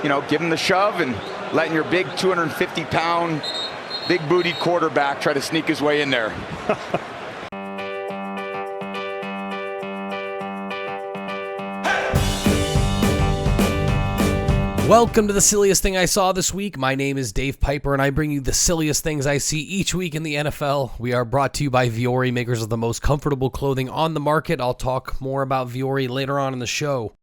giving the shove and letting your big 250-pound, big-bootied quarterback try to sneak his way in there. Welcome to the silliest thing I saw this week. My name is Dave Pyper, and I bring you the silliest things I see each week in the NFL. We are brought to you by Vuori, makers of the most comfortable clothing on the market. I'll talk more about Vuori later on in the show.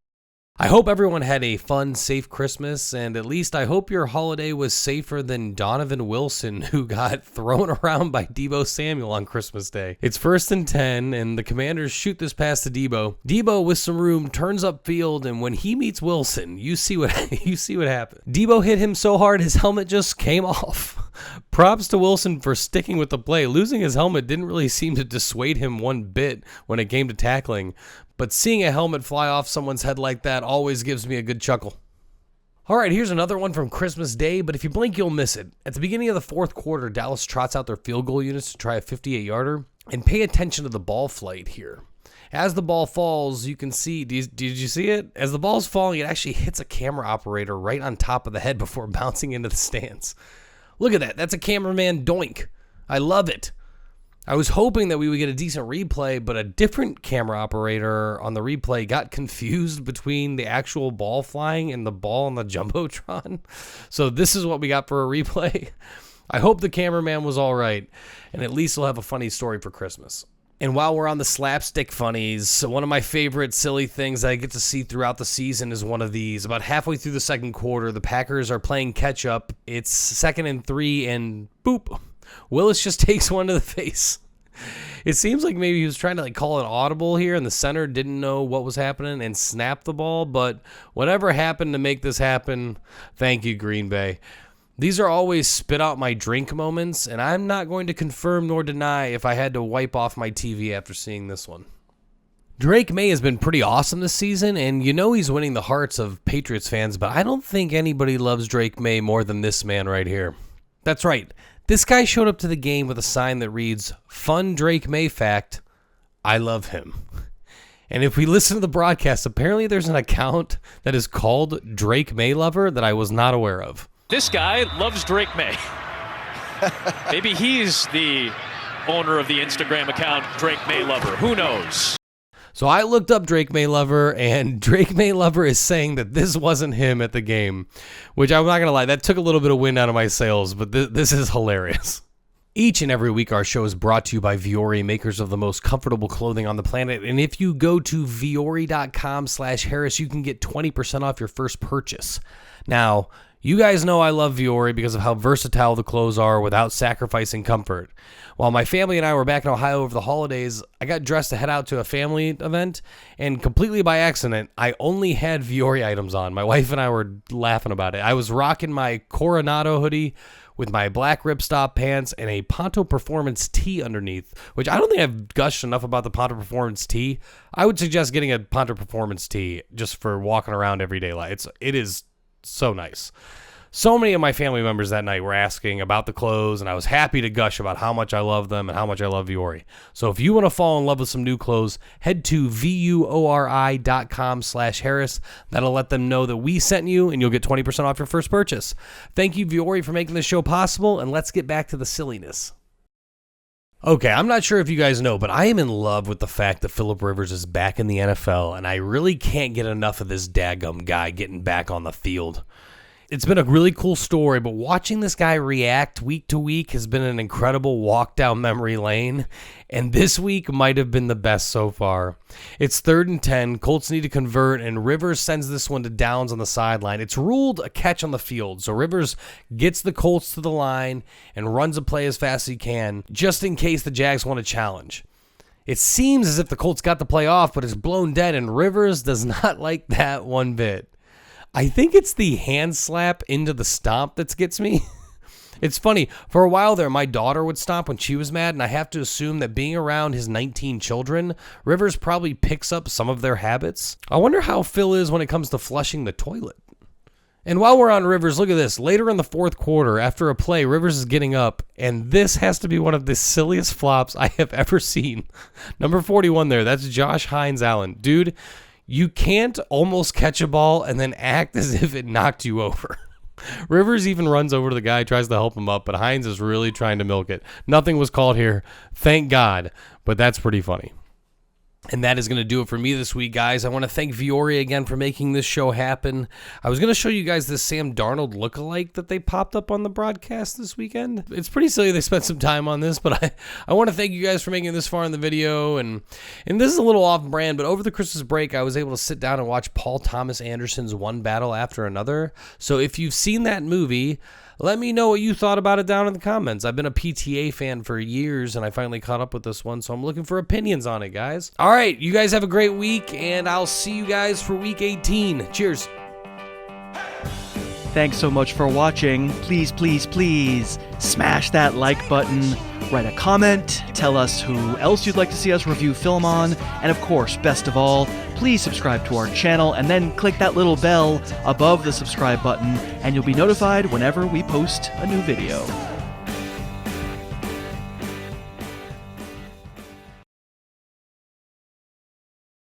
I hope everyone had a fun, safe Christmas, and at least I hope your holiday was safer than Donovan Wilson, who got thrown around by Deebo Samuel on Christmas Day. It's 1st and 10, and the Commanders shoot this pass to Deebo. Deebo, with some room, turns upfield, and when he meets Wilson, you see what happened. Deebo hit him so hard his helmet just came off. Props to Wilson for sticking with the play. Losing his helmet didn't really seem to dissuade him one bit when it came to tackling, but seeing a helmet fly off someone's head like that always gives me a good chuckle. All right, here's another one from Christmas Day, but if you blink, you'll miss it. At the beginning of the fourth quarter, Dallas trots out their field goal units to try a 58-yarder, and pay attention to the ball flight here. As the ball falls, you can see, did you see it? As the ball's falling, it actually hits a camera operator right on top of the head before bouncing into the stands. Look at that. That's a cameraman doink. I love it. I was hoping that we would get a decent replay, but a different camera operator on the replay got confused between the actual ball flying and the ball on the Jumbotron. So this is what we got for a replay. I hope the cameraman was all right, and at least we'll have a funny story for Christmas. And while we're on the slapstick funnies, one of my favorite silly things that I get to see throughout the season is one of these. About halfway through the second quarter, the Packers are playing catch up. It's 2nd and 3, and boop, Willis just takes one to the face. It seems like maybe he was trying to call an audible here, and the center didn't know what was happening and snapped the ball. But whatever happened to make this happen, thank you, Green Bay. These are always spit out my drink moments, and I'm not going to confirm nor deny if I had to wipe off my TV after seeing this one. Drake May has been pretty awesome this season, and he's winning the hearts of Patriots fans, but I don't think anybody loves Drake May more than this man right here. That's right. This guy showed up to the game with a sign that reads, "Fun Drake May fact, I love him." And if we listen to the broadcast, apparently there's an account that is called Drake May Lover that I was not aware of. This guy loves Drake May. Maybe he's the owner of the Instagram account Drake May Lover. Who knows? So I looked up Drake May Lover, and Drake May Lover is saying that this wasn't him at the game, which I'm not going to lie, that took a little bit of wind out of my sails, but this is hilarious. Each and every week, our show is brought to you by Vuori, makers of the most comfortable clothing on the planet. And if you go to vuori.com/Harris, you can get 20% off your first purchase. Now, you guys know I love Vuori because of how versatile the clothes are without sacrificing comfort. While my family and I were back in Ohio over the holidays, I got dressed to head out to a family event, and completely by accident, I only had Vuori items on. My wife and I were laughing about it. I was rocking my Coronado hoodie with my black ripstop pants and a Ponto Performance tee underneath, which I don't think I've gushed enough about the Ponto Performance tee. I would suggest getting a Ponto Performance tee just for walking around everyday life. It is so nice. So many of my family members that night were asking about the clothes, and I was happy to gush about how much I love them and how much I love Vuori. So if you want to fall in love with some new clothes, head to vuori.com/Harris. That'll let them know that we sent you, and you'll get 20% off your first purchase. Thank you, Vuori, for making this show possible, and let's get back to the silliness. Okay, I'm not sure if you guys know, but I am in love with the fact that Phillip Rivers is back in the NFL, and I really can't get enough of this daggum guy getting back on the field. It's been a really cool story, but watching this guy react week to week has been an incredible walk down memory lane, and this week might have been the best so far. It's 3rd and 10, Colts need to convert, and Rivers sends this one to Downs on the sideline. It's ruled a catch on the field, so Rivers gets the Colts to the line and runs a play as fast as he can, just in case the Jags want to challenge. It seems as if the Colts got the play off, but it's blown dead, and Rivers does not like that one bit. I think it's the hand slap into the stomp that gets me. It's funny, for a while there, my daughter would stomp when she was mad, and I have to assume that being around his 19 children, Rivers probably picks up some of their habits. I wonder how Phil is when it comes to flushing the toilet. And while we're on Rivers, look at this. Later in the fourth quarter, after a play, Rivers is getting up, and this has to be one of the silliest flops I have ever seen. Number 41 there, that's Josh Hines Allen. Dude, You can't almost catch a ball and then act as if it knocked you over. Rivers even runs over to the guy, tries to help him up, but Hines is really trying to milk it. Nothing was called here, thank God, but that's pretty funny. And that is going to do it for me this week, guys. I want to thank Viore again for making this show happen. I was going to show you guys this Sam Darnold lookalike that they popped up on the broadcast this weekend. It's pretty silly they spent some time on this, but I want to thank you guys for making it this far in the video. And this is a little off-brand, but over the Christmas break, I was able to sit down and watch Paul Thomas Anderson's One Battle After Another. So if you've seen that movie, let me know what you thought about it down in the comments. I've been a PTA fan for years, and I finally caught up with this one, so I'm looking for opinions on it, guys. All right, you guys have a great week, and I'll see you guys for Week 18. Cheers. Thanks so much for watching. Please, please, please smash that like button, write a comment, tell us who else you'd like to see us review film on, and of course, best of all, please subscribe to our channel and then click that little bell above the subscribe button and you'll be notified whenever we post a new video.